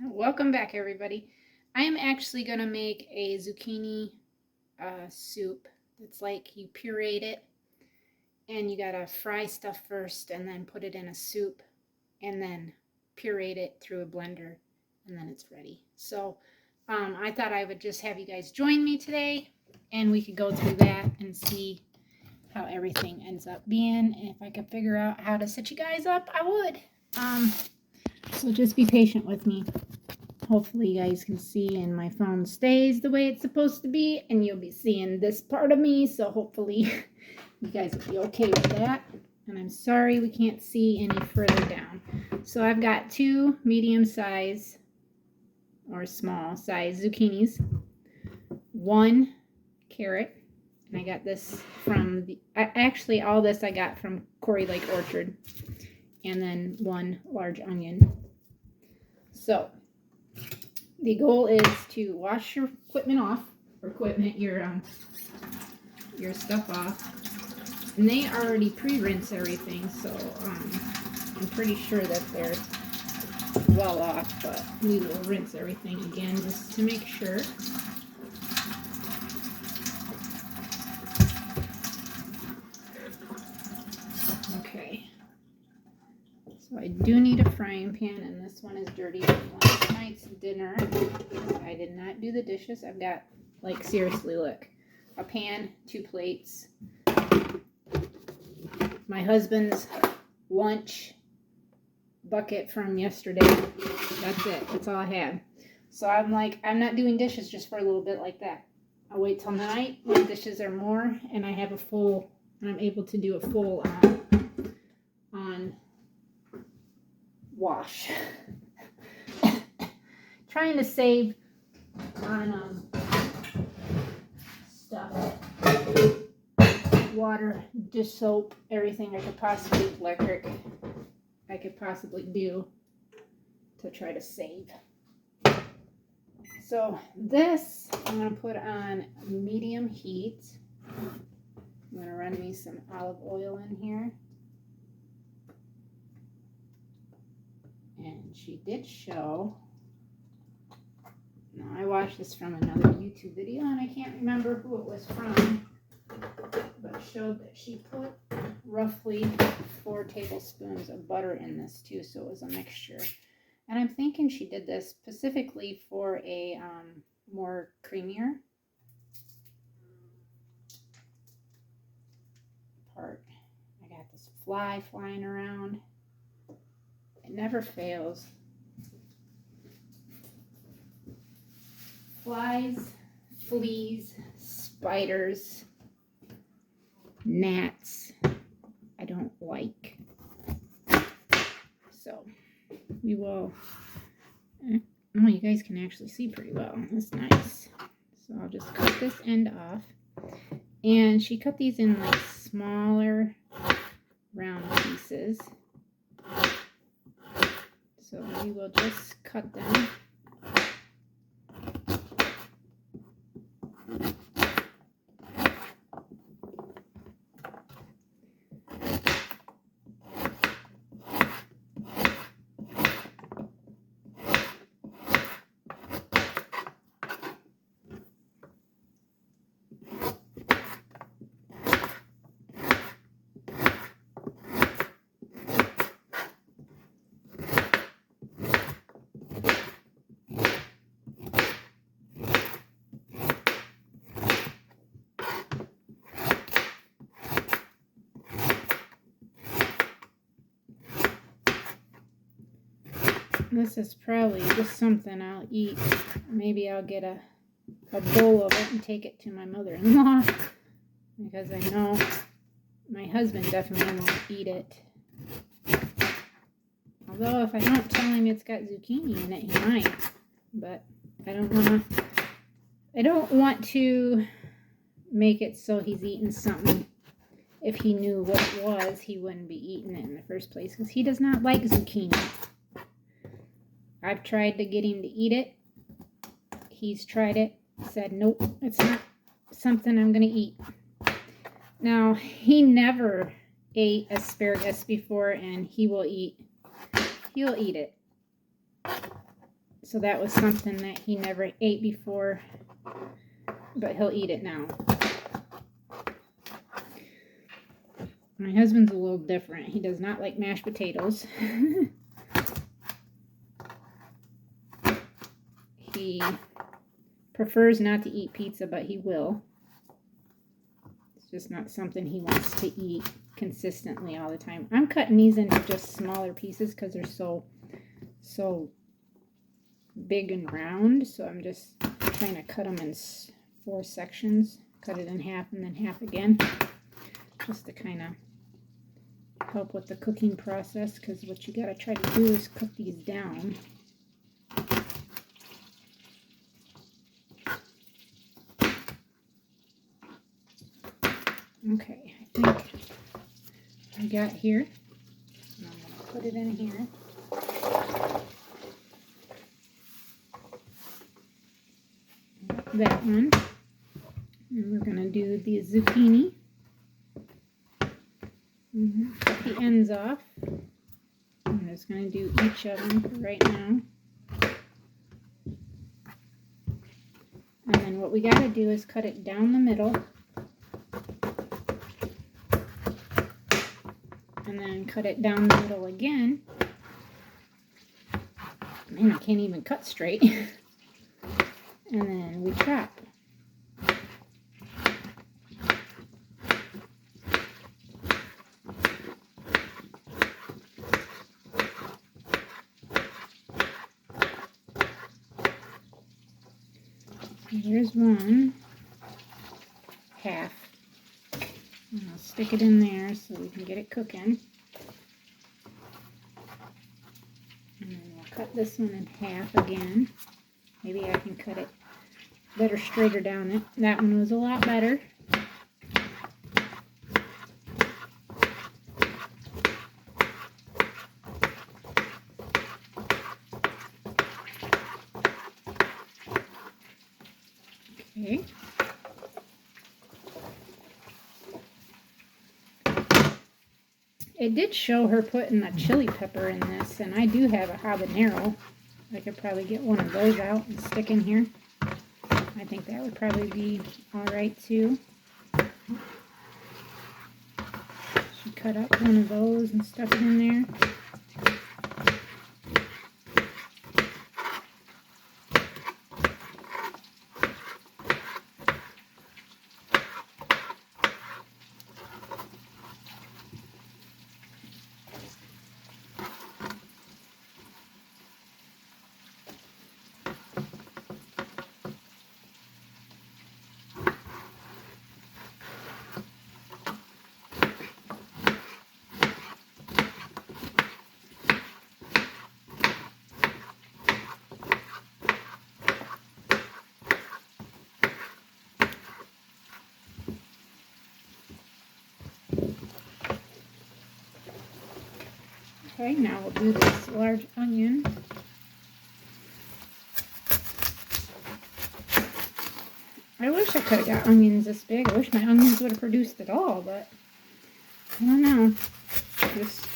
Welcome back, everybody. I am actually going to make a zucchini soup. It's like you pureed it and you got to fry stuff first and then put it in a soup and then pureed it through a blender and then it's ready. So I thought I would just have you guys join me today and we could go through that and see how everything ends up being. And if I could figure out how to set you guys up, I would. So just be patient with me. Hopefully you guys can see and my phone stays the way it's supposed to be and you'll be seeing this part of me, so hopefully you guys will be okay with that. And I'm sorry we can't see any further down. So I've got 2 medium size or small size zucchinis, 1 carrot, and I got this from actually all this I got from Corey Lake Orchard, and then 1 large onion. So the goal is to wash your your stuff off. And they already pre-rinse everything, so I'm pretty sure that they're well off, but we will rinse everything again just to make sure. Okay. So I do need a frying pan, and this one is dirty from last night's dinner. I did not do the dishes. I've got, like, seriously, look, a pan, 2 plates, my husband's lunch bucket from yesterday. That's it. That's all I had. So I'm like, I'm not doing dishes just for a little bit like that. I'll wait till night when dishes are more, and I have a full, and I'm able to do a full on wash. Trying to save on stuff, water, dish soap, everything I could possibly, electric, I could possibly do to try to save. So this I'm going to put on medium heat. I'm going to run me some olive oil in here. And she did show, now I watched this from another YouTube video and I can't remember who it was from, but it showed that she put roughly 4 tablespoons of butter in this too, so it was a mixture. And I'm thinking she did this specifically for a more creamier part. I got this fly flying around. It never fails. Flies, fleas, spiders, gnats, I don't like. So we will, oh, you guys can actually see pretty well. That's nice. So I'll just cut this end off. And she cut these in like smaller round pieces. So we will just cut them. This is probably just something I'll eat. Maybe I'll get a bowl of it and take it to my mother-in-law, because I know my husband definitely won't eat it. Although if I don't tell him it's got zucchini in it, he might. But I don't want to make it so he's eating something. If he knew what it was, he wouldn't be eating it in the first place, because he does not like zucchini. I've tried to get him to eat it. He's tried it. Said, nope, it's not something I'm going to eat. Now, he never ate asparagus before, and he'll eat it. So that was something that he never ate before, but he'll eat it now. My husband's a little different. He does not like mashed potatoes. He prefers not to eat pizza, but he will. It's just not something he wants to eat consistently all the time. I'm cutting these into just smaller pieces because they're so big and round. So I'm just trying to cut them in 4 sections. Cut it in half and then half again. Just to kind of help with the cooking process, because what you got to try to do is cook these down. Okay, I think I got here. And I'm going to put it in here. That one. And we're going to do the zucchini. Cut the ends off. I'm just going to do each of them for right now. And then what we got to do is cut it down the middle. And then cut it down the middle again. Man, I can't even cut straight. And then we chop. Here's one half. And I'll stick it in there so we can get it cooking. And then we'll cut this one in half again. Maybe I can cut it better straighter down it. That one was a lot better. Okay. It did show her putting a chili pepper in this, and I do have a habanero. I could probably get one of those out and stick in here. I think that would probably be alright too. Should cut up one of those and stuff it in there. Okay, now we'll do this large onion. I wish I could have got onions this big. I wish my onions would have produced it all, but I don't know. It's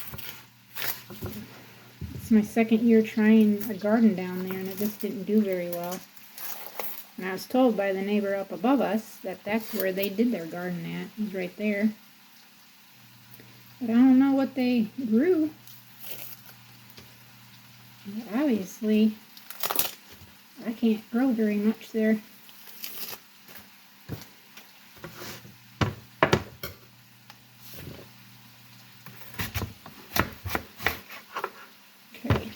my second year trying a garden down there, and it just didn't do very well. And I was told by the neighbor up above us that that's where they did their garden at. It was right there. But I don't know what they grew. But obviously, I can't grow very much there. Okay.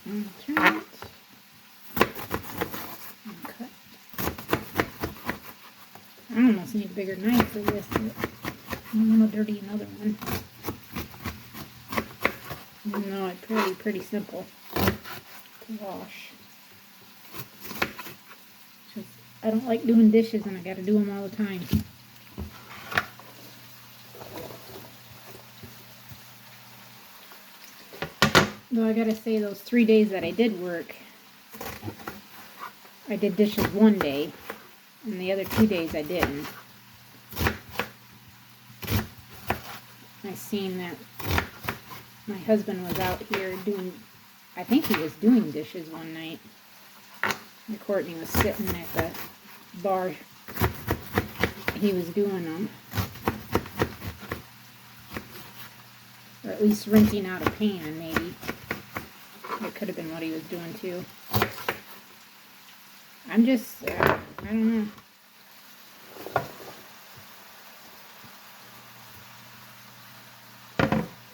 And turn it. And cut. I almost need a bigger knife for this, but I don't want to dirty another one. Even though it's pretty simple to wash. Just, I don't like doing dishes, and I got to do them all the time. Though I gotta say, those 3 days that I did work, I did dishes one day, and the other 2 days I didn't. I seen that my husband was out here doing, I think he was doing dishes one night. And Courtney was sitting at the bar. He was doing them. Or at least rinsing out a pan, maybe. It could have been what he was doing too. I'm just, I don't know.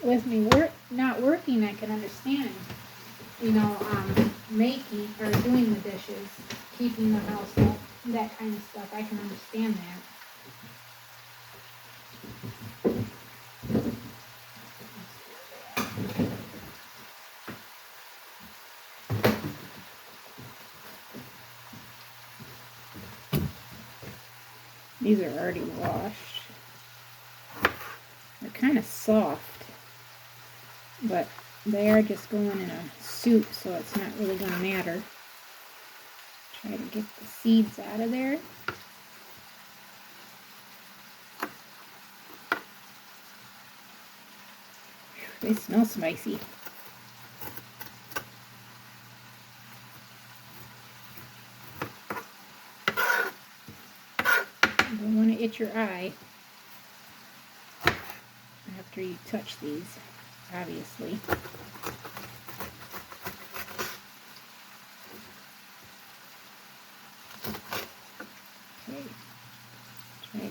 With me not working, I can understand, making or doing the dishes, keeping the house up, that kind of stuff. I can understand that. These are already washed. They're kind of soft, but they are just going in a soup, so it's not really going to matter. Try to get the seeds out of there. They smell spicy. You don't want to itch your eye after you touch these, obviously. Okay, try to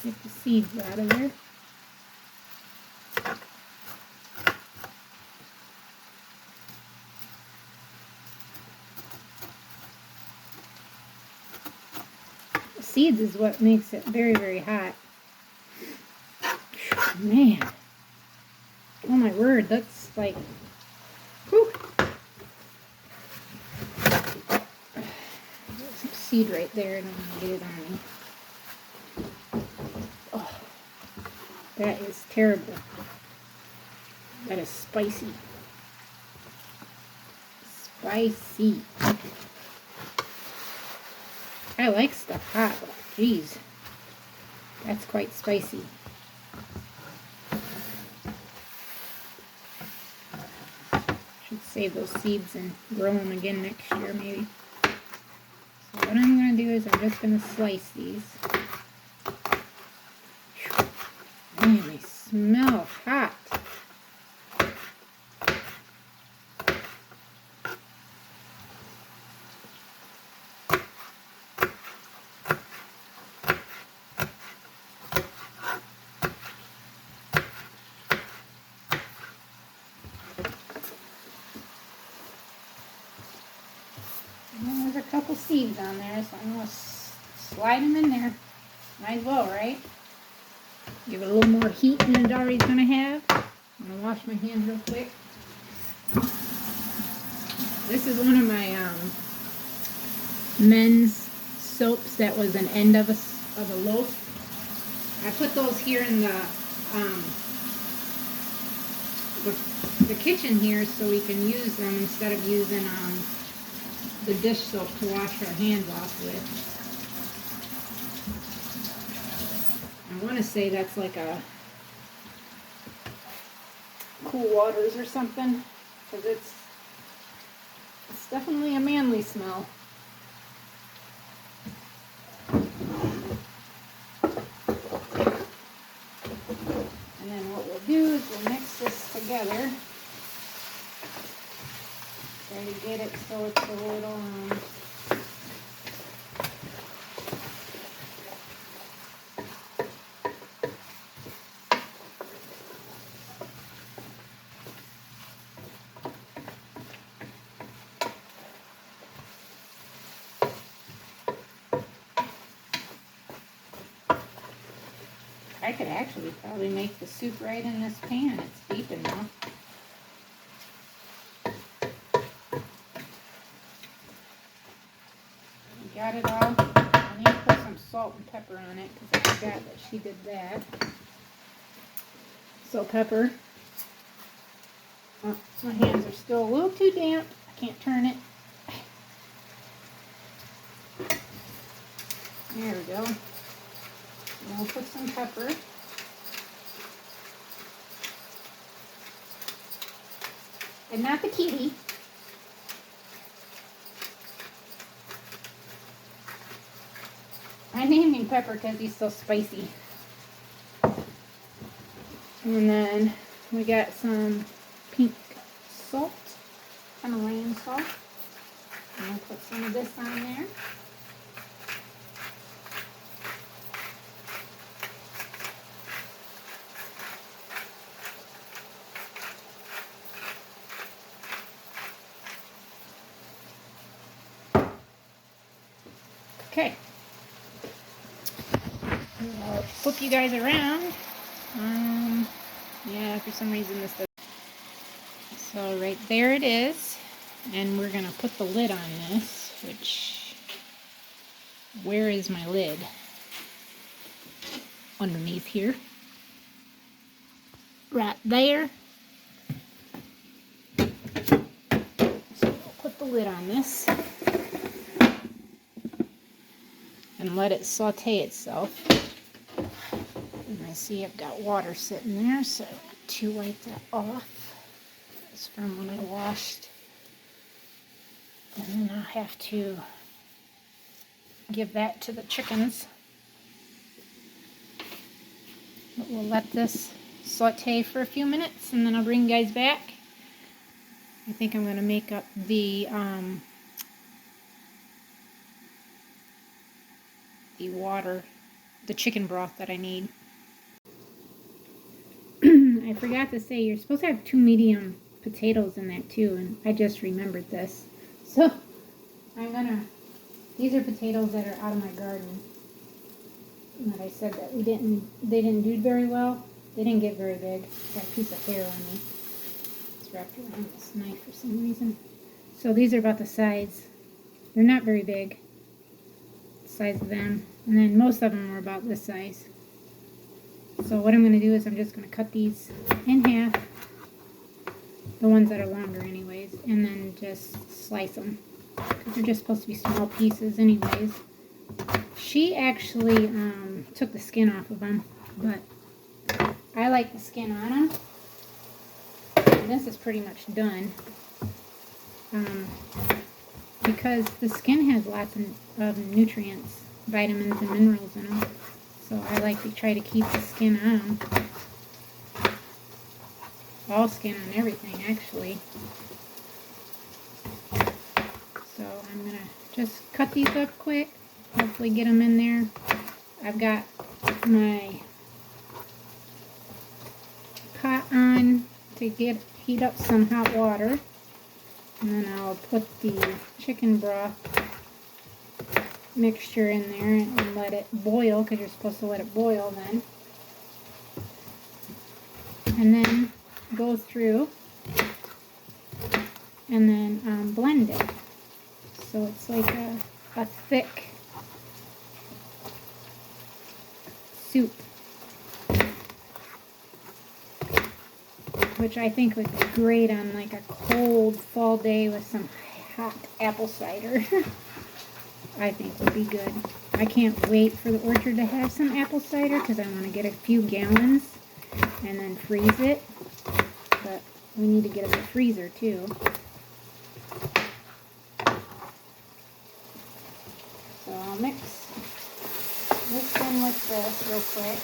get the seeds out of there. The seeds is what makes it very, very hot. Man. Oh my word, that's like, whew. There's some seed right there. I don't want to get it on me. Oh, that is terrible. That is spicy. Spicy. I like stuff hot, but geez, that's quite spicy. Save those seeds and grow them again next year, maybe. So what I'm going to do is I'm just going to slice these. Man, they smell hot. There's a couple seeds on there, so I'm going to slide them in there. Might as well, right? Give it a little more heat than it already going to have. I'm going to wash my hands real quick. This is one of my men's soaps that was an end of a loaf. I put those here in the kitchen here so we can use them instead of using the dish soap to wash our hands off with. I want to say that's like a Cool Waters or something, because it's definitely a manly smell. And then what we'll do is we'll mix this together. Try to get it so it's a little I could actually probably make the soup right in this pan. It's deep enough. Got it all. I need to put some salt and pepper on it because I forgot that she did that. So pepper. Oh, my hands are still a little too damp. I can't turn it. There we go. And I'll put some pepper. And not the kitty. I named him Pepper because he's so spicy. And then we got some pink salt, Himalayan salt. And I'll put some of this on there. Okay. I'll flip you guys around. Yeah, for some reason this doesn't. So right there it is. And we're going to put the lid on this, which, where is my lid? Underneath here. Right there. So we'll put the lid on this. And let it saute itself. And I see I've got water sitting there, so I want to wipe that off. It's from when I washed. And then I'll have to give that to the chickens. But we'll let this saute for a few minutes, and then I'll bring you guys back. I think I'm going to make up the water, the chicken broth that I need. I forgot to say, you're supposed to have 2 medium potatoes in that too, and I just remembered this. So these are potatoes that are out of my garden. That I said that they didn't do very well. They didn't get very big. Got a piece of hair on me. It's wrapped around this knife for some reason. So these are about the size. They're not very big. The size of them. And then most of them are about this size. So what I'm going to do is I'm just going to cut these in half. The ones that are longer anyways. And then just slice them. Because they're just supposed to be small pieces anyways. She actually took the skin off of them. But I like the skin on them. And this is pretty much done. Because the skin has lots of nutrients, vitamins and minerals in them. So I like to try to keep the skin on them. All skin on everything, actually. So I'm going to just cut these up quick. Hopefully get them in there. I've got my pot on to heat up some hot water. And then I'll put the chicken broth mixture in there and let it boil, because you're supposed to let it boil then. And then go through and then blend it. So it's like a thick soup, which I think would be great on like a cold fall day with some hot apple cider. I think would be good. I can't wait for the orchard to have some apple cider because I want to get a few gallons and then freeze it. But we need to get a freezer too. So I'll mix this in with this real quick.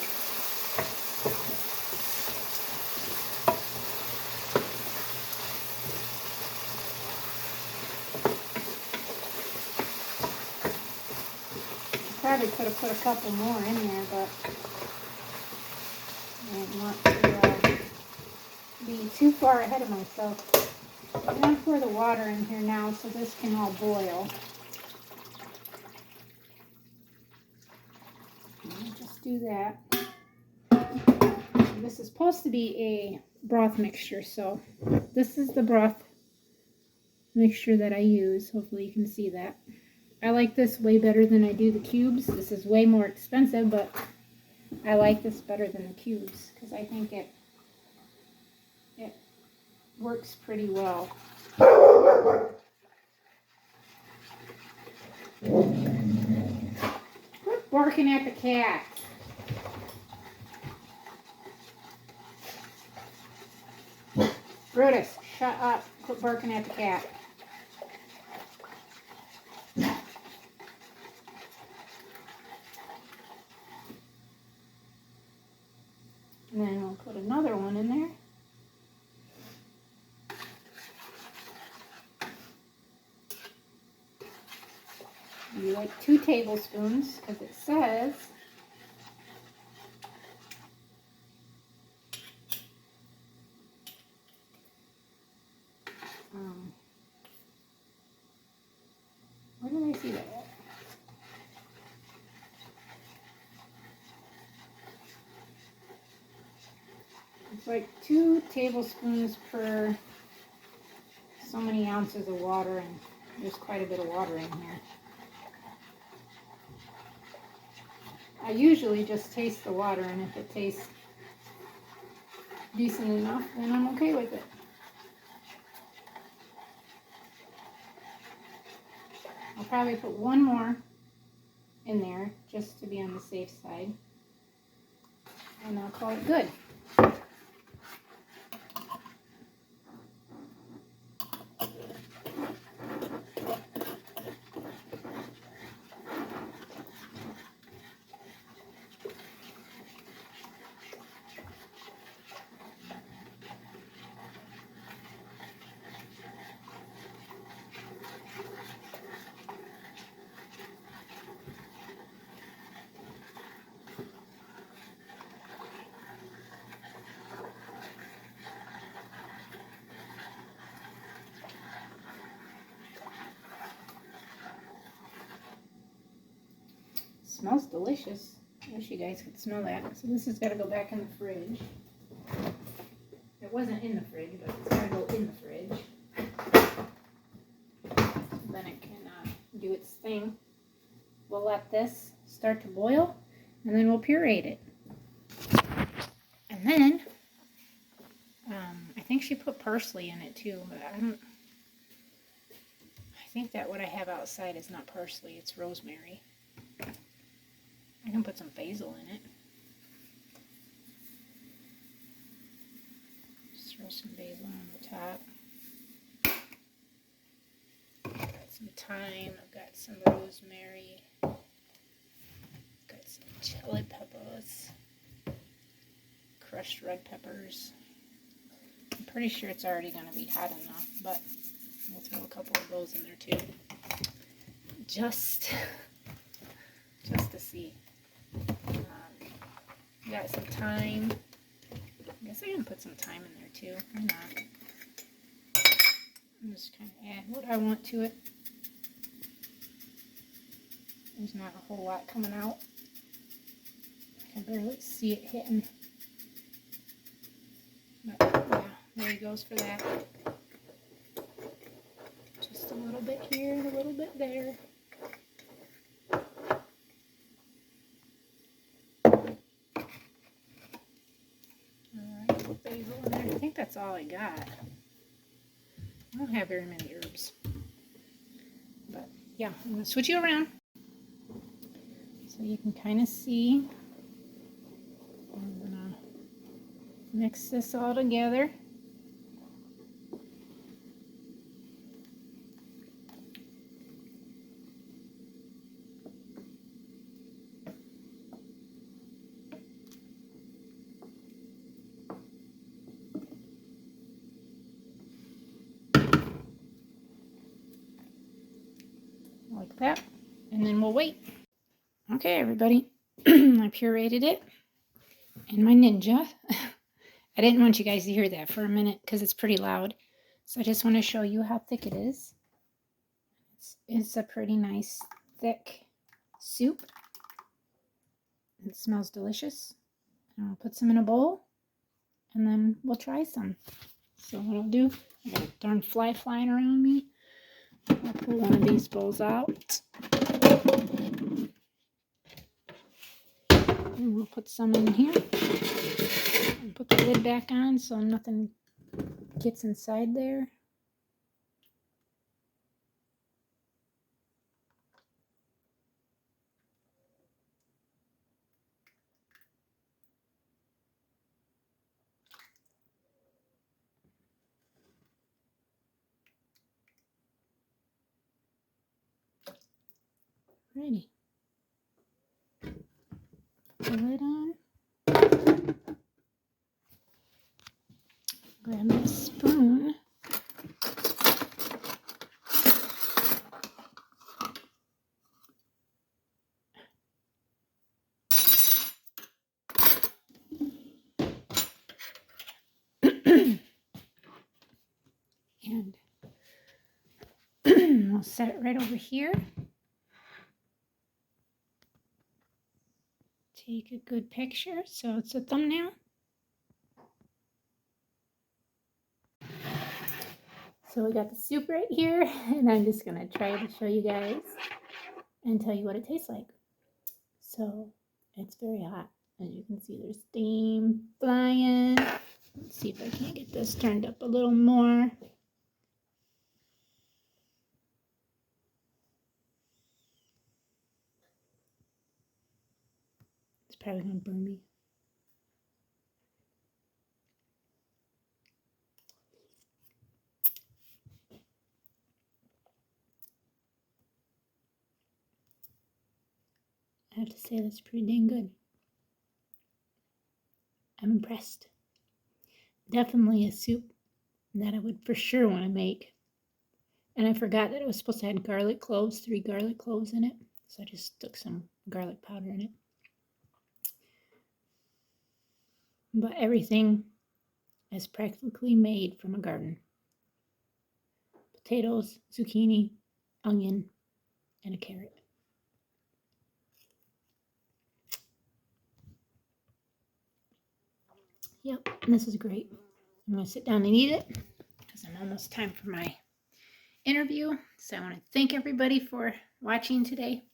Probably could have put a couple more in there, but I didn't want to be too far ahead of myself. I'm going to pour the water in here now so this can all boil. I'll just do that. This is supposed to be a broth mixture, so this is the broth mixture that I use. Hopefully you can see that. I like this way better than I do the cubes. This is way more expensive, but I like this better than the cubes because I think it works pretty well. Quit barking at the cat. Brutus, shut up. Quit barking at the cat. And then we'll put another one in there. You like 2 tablespoons because it says where did I see that at? It's like 2 tablespoons per so many ounces of water, and there's quite a bit of water in here. I usually just taste the water, and if it tastes decent enough, then I'm okay with it. I'll probably put 1 more in there just to be on the safe side, and I'll call it good. Smells delicious. I wish you guys could smell that. So this has got to go back in the fridge. It wasn't in the fridge, but it's got to go in the fridge. So then it can do its thing. We'll let this start to boil, and then we'll pureate it. And then, I think she put parsley in it too, but I think that what I have outside is not parsley, it's rosemary. I can put some basil in it. Just throw some basil on the top. I've got some thyme, I've got some rosemary, got some chili peppers, crushed red peppers. I'm pretty sure it's already going to be hot enough, but we'll throw a couple of those in there too. Just to see. Got some thyme. I guess I can put some thyme in there too. Why not? I'm just kind of add what I want to it. There's not a whole lot coming out. I can barely see it hitting. But yeah, there he goes for that. Just a little bit here and a little bit there. Basil in there. I think that's all I got. I don't have very many herbs. But yeah, I'm going to switch you around so you can kind of see. I'm going to mix this all together. Like that, and then we'll wait. Okay, everybody, I pureed it in my Ninja. I didn't want you guys to hear that for a minute because it's pretty loud, so I just want to show you how thick it is. It's a pretty nice thick soup. It smells delicious. I'll put some in a bowl, and then we'll try some. So what I'll do, I got a darn fly flying around me. I'll pull one of these bowls out. And we'll put some in here. And put the lid back on so nothing gets inside there. Ready. Put the lid on. Grab my spoon. And I'll set it right over here. Take a good picture so it's a thumbnail. So we got the soup right here, and I'm just gonna try to show you guys and tell you what it tastes like. So it's very hot. As you can see, there's steam flying. Let's see if I can't get this turned up a little more. It's probably gonna burn me. I have to say that's pretty dang good. I'm impressed. Definitely a soup that I would for sure want to make. And I forgot that it was supposed to have garlic cloves, 3 garlic cloves in it. So I just stuck some garlic powder in it. But everything is practically made from a garden. Potatoes, zucchini, onion, and a carrot. Yep, this is great. I'm going to sit down and eat it because I'm almost time for my interview. So I want to thank everybody for watching today.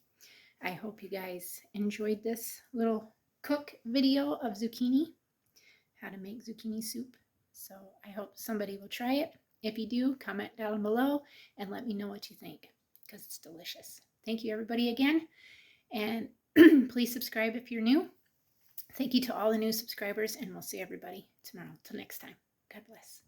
I hope you guys enjoyed this little cook video of zucchini, how to make zucchini soup. So I hope somebody will try it. If you do, comment down below and let me know what you think because it's delicious. Thank you everybody again. And please subscribe if you're new. Thank you to all the new subscribers, and we'll see everybody tomorrow. Till next time. God bless.